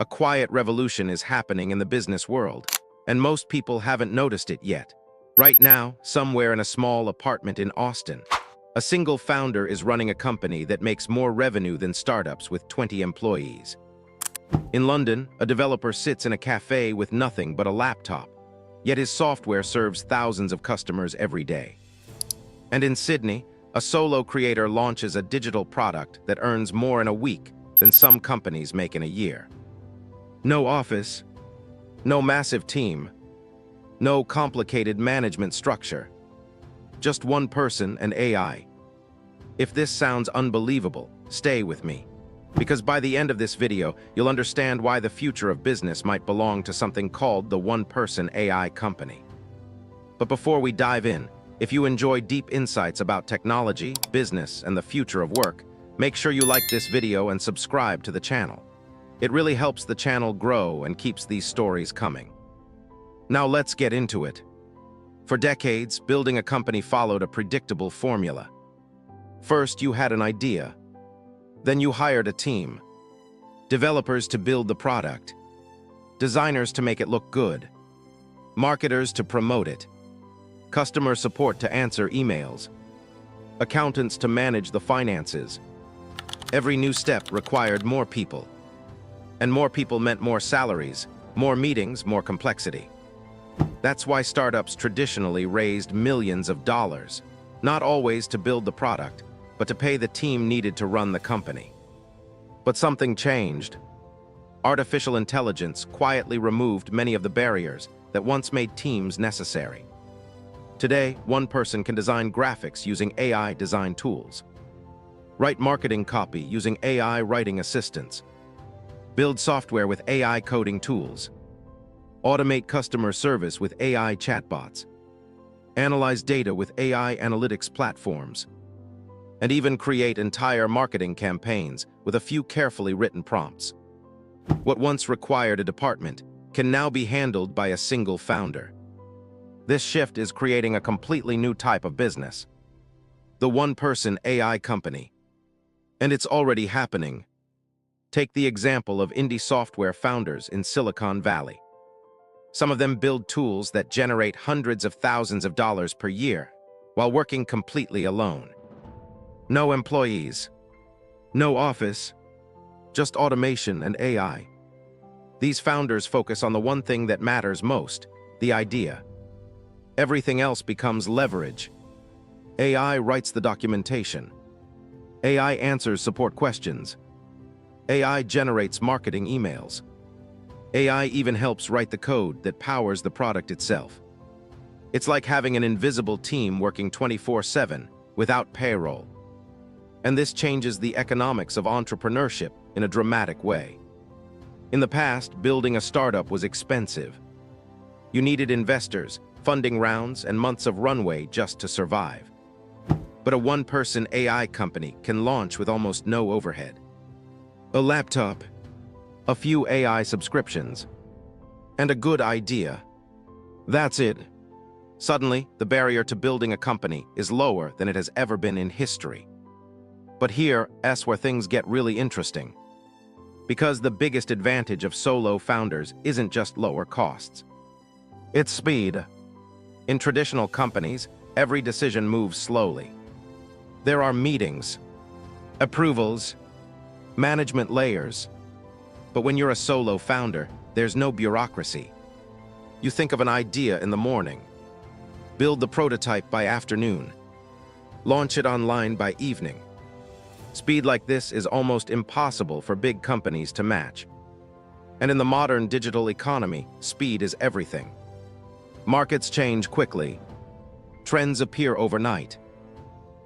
A quiet revolution is happening in the business world, and most people haven't noticed it yet. Right now, somewhere in a small apartment in Austin, a single founder is running a company that makes more revenue than startups with 20 employees. In London, a developer sits in a cafe with nothing but a laptop, yet his software serves thousands of customers every day. And in Sydney, a solo creator launches a digital product that earns more in a week than some companies make in a year. No office, no massive team, no complicated management structure. Just one person and AI. If this sounds unbelievable, stay with me. Because by the end of this video, you'll understand why the future of business might belong to something called the one-person AI company. But before we dive in, if you enjoy deep insights about technology, business, and the future of work, make sure you like this video and subscribe to the channel. It really helps the channel grow and keeps these stories coming. Now let's get into it. For decades, building a company followed a predictable formula. First, you had an idea. Then you hired a team. Developers to build the product. Designers to make it look good. Marketers to promote it. Customer support to answer emails. Accountants to manage the finances. Every new step required more people. And more people meant more salaries, more meetings, more complexity. That's why startups traditionally raised millions of dollars, not always to build the product, but to pay the team needed to run the company. But something changed. Artificial intelligence quietly removed many of the barriers that once made teams necessary. Today, one person can design graphics using AI design tools, write marketing copy using AI writing assistants, build software with AI coding tools, automate customer service with AI chatbots, analyze data with AI analytics platforms, and even create entire marketing campaigns with a few carefully written prompts. What once required a department can now be handled by a single founder. This shift is creating a completely new type of business, the one-person AI company. And it's already happening. Take the example of indie software founders in Silicon Valley. Some of them build tools that generate hundreds of thousands of dollars per year while working completely alone. No employees, no office, just automation and AI. These founders focus on the one thing that matters most, the idea. Everything else becomes leverage. AI writes the documentation. AI answers support questions. AI generates marketing emails. AI even helps write the code that powers the product itself. It's like having an invisible team working 24/7 without payroll. And this changes the economics of entrepreneurship in a dramatic way. In the past, building a startup was expensive. You needed investors, funding rounds, and months of runway just to survive. But a one-person AI company can launch with almost no overhead. A laptop, a few AI subscriptions, and a good idea. That's it. Suddenly, the barrier to building a company is lower than it has ever been in history. But here's where things get really interesting. Because the biggest advantage of solo founders isn't just lower costs. It's speed. In traditional companies, every decision moves slowly. There are meetings, approvals, management layers. But when you're a solo founder, there's no bureaucracy. You think of an idea in the morning, build the prototype by afternoon, launch it online by evening. Speed like this is almost impossible for big companies to match. And in the modern digital economy, speed is everything. Markets change quickly. Trends appear overnight.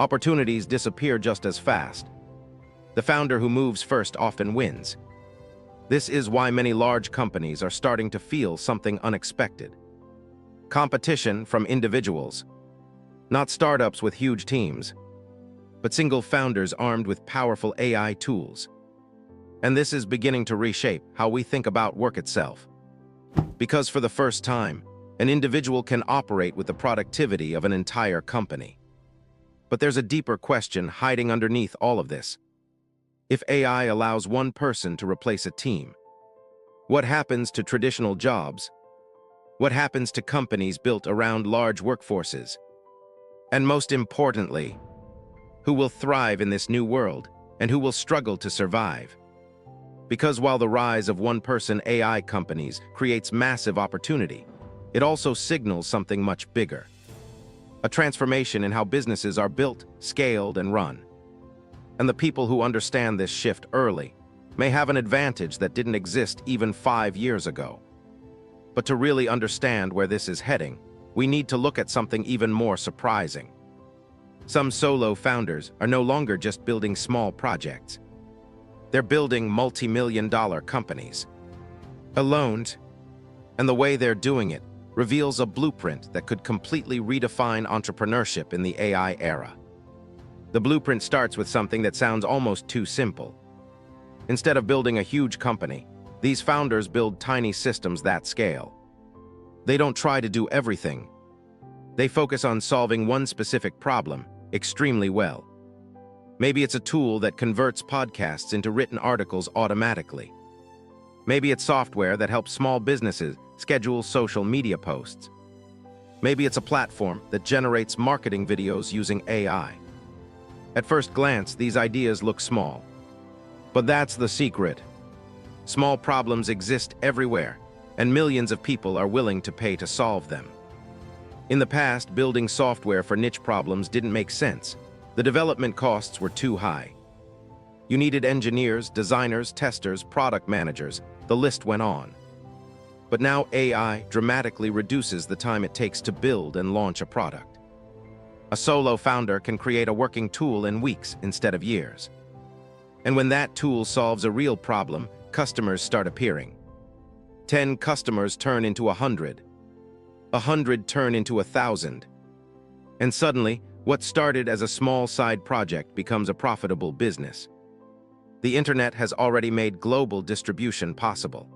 Opportunities disappear just as fast. The founder who moves first often wins. This is why many large companies are starting to feel something unexpected. Competition from individuals. Not startups with huge teams, but single founders armed with powerful AI tools. And this is beginning to reshape how we think about work itself. Because for the first time, an individual can operate with the productivity of an entire company. But there's a deeper question hiding underneath all of this. If AI allows one person to replace a team, What happens to traditional jobs? What happens to companies built around large workforces? And most importantly, who will thrive in this new world and who will struggle to survive? Because while the rise of one-person AI companies creates massive opportunity, it also signals something much bigger. A transformation in how businesses are built, scaled, and run. And the people who understand this shift early may have an advantage that didn't exist even 5 years ago. But to really understand where this is heading, we need to look at something even more surprising. Some solo founders are no longer just building small projects. They're building multi-million-dollar companies. Alone, and the way they're doing it reveals a blueprint that could completely redefine entrepreneurship in the AI era. The blueprint starts with something that sounds almost too simple. Instead of building a huge company, these founders build tiny systems that scale. They don't try to do everything. They focus on solving one specific problem extremely well. Maybe it's a tool that converts podcasts into written articles automatically. Maybe it's software that helps small businesses schedule social media posts. Maybe it's a platform that generates marketing videos using AI. At first glance, these ideas look small. But that's the secret. Small problems exist everywhere, and millions of people are willing to pay to solve them. In the past, building software for niche problems didn't make sense. The development costs were too high. You needed engineers, designers, testers, product managers. The list went on. But now AI dramatically reduces the time it takes to build and launch a product. A solo founder can create a working tool in weeks instead of years. And when that tool solves a real problem, customers start appearing. 10 customers turn into 100. 100 turn into 1,000. And suddenly, what started as a small side project becomes a profitable business. The internet has already made global distribution possible.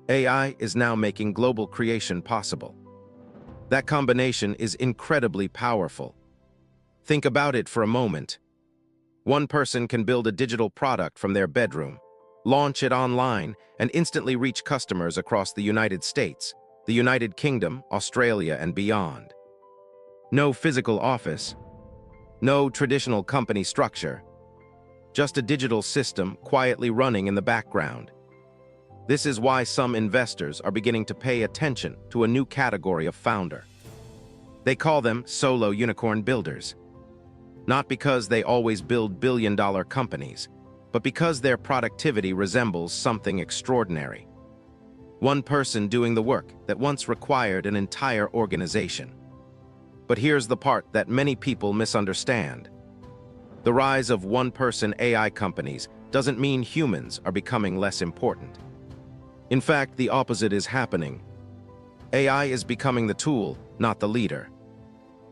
AI is now making global creation possible. That combination is incredibly powerful. Think about it for a moment. One person can build a digital product from their bedroom, launch it online, and instantly reach customers across the United States, the United Kingdom, Australia, and beyond. No physical office, no traditional company structure, just a digital system quietly running in the background. This is why some investors are beginning to pay attention to a new category of founder. They call them solo unicorn builders. Not because they always build billion-dollar companies, but because their productivity resembles something extraordinary. One person doing the work that once required an entire organization. But here's the part that many people misunderstand. The rise of one-person AI companies doesn't mean humans are becoming less important. In fact, the opposite is happening. AI is becoming the tool, not the leader.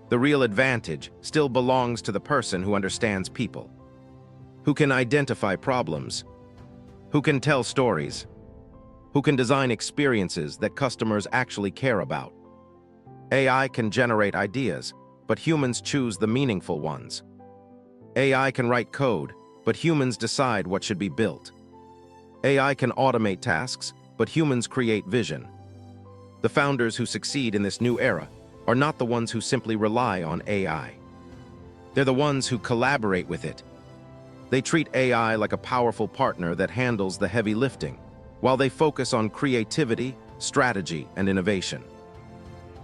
The real advantage still belongs to the person who understands people, who can identify problems, who can tell stories, who can design experiences that customers actually care about. AI can generate ideas, but humans choose the meaningful ones. AI can write code, but humans decide what should be built. AI can automate tasks, but humans create vision. The founders who succeed in this new era are not the ones who simply rely on AI. They're the ones who collaborate with it. They treat AI like a powerful partner that handles the heavy lifting, while they focus on creativity, strategy, and innovation.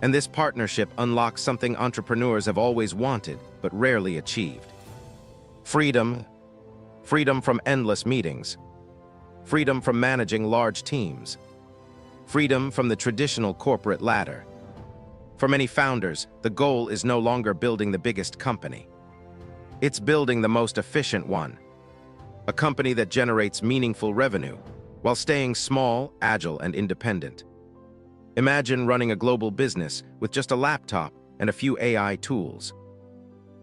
And this partnership unlocks something entrepreneurs have always wanted, but rarely achieved. Freedom. Freedom from endless meetings. Freedom from managing large teams. Freedom from the traditional corporate ladder. For many founders, the goal is no longer building the biggest company. It's building the most efficient one. A company that generates meaningful revenue, while staying small, agile, and independent. Imagine running a global business with just a laptop and a few AI tools.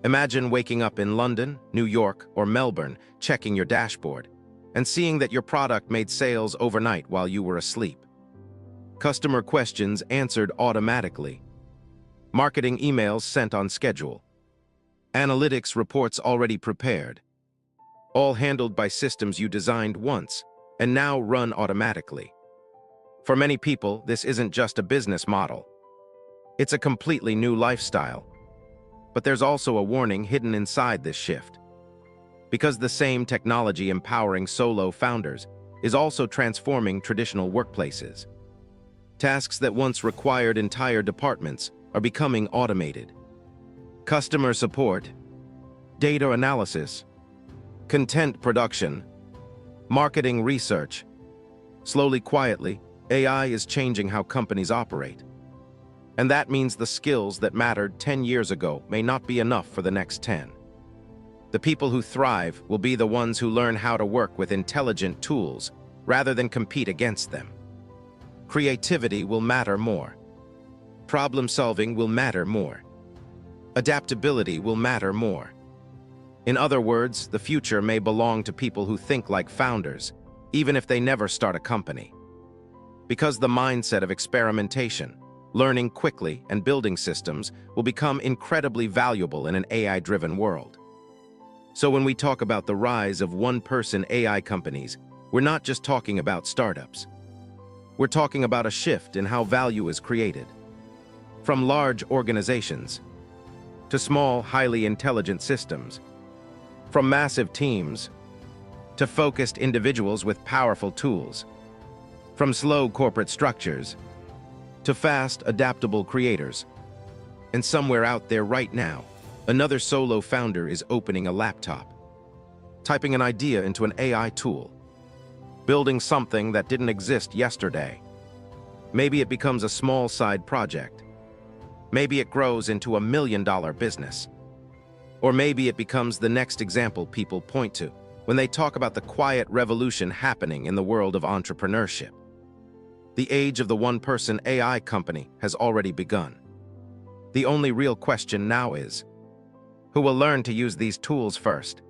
Imagine waking up in London, New York, or Melbourne, checking your dashboard, and seeing that your product made sales overnight while you were asleep. Customer questions answered automatically. Marketing emails sent on schedule. Analytics reports already prepared. All handled by systems you designed once and now run automatically. For many people, this isn't just a business model. It's a completely new lifestyle. But there's also a warning hidden inside this shift. Because the same technology empowering solo founders is also transforming traditional workplaces. Tasks that once required entire departments are becoming automated. Customer support, data analysis, content production, marketing research. Slowly, quietly, AI is changing how companies operate. And that means the skills that mattered 10 years ago may not be enough for the next 10. The people who thrive will be the ones who learn how to work with intelligent tools rather than compete against them. Creativity will matter more. Problem-solving will matter more. Adaptability will matter more. In other words, the future may belong to people who think like founders, even if they never start a company. Because the mindset of experimentation, learning quickly, and building systems will become incredibly valuable in an AI-driven world. So when we talk about the rise of one-person AI companies, we're not just talking about startups. We're talking about a shift in how value is created. From large organizations to small, highly intelligent systems. From massive teams to focused individuals with powerful tools. From slow corporate structures to fast, adaptable creators. And somewhere out there right now, another solo founder is opening a laptop, typing an idea into an AI tool, building something that didn't exist yesterday. Maybe it becomes a small side project. Maybe it grows into $1 million business. Or maybe it becomes the next example people point to when they talk about the quiet revolution happening in the world of entrepreneurship. The age of the one-person AI company has already begun. The only real question now is, who will learn to use these tools first?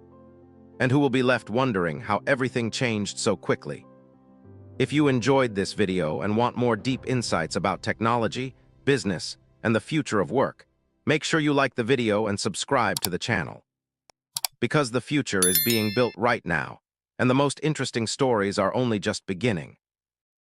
And who will be left wondering how everything changed so quickly? If you enjoyed this video and want more deep insights about technology, business, and the future of work, make sure you like the video and subscribe to the channel. Because the future is being built right now, and the most interesting stories are only just beginning.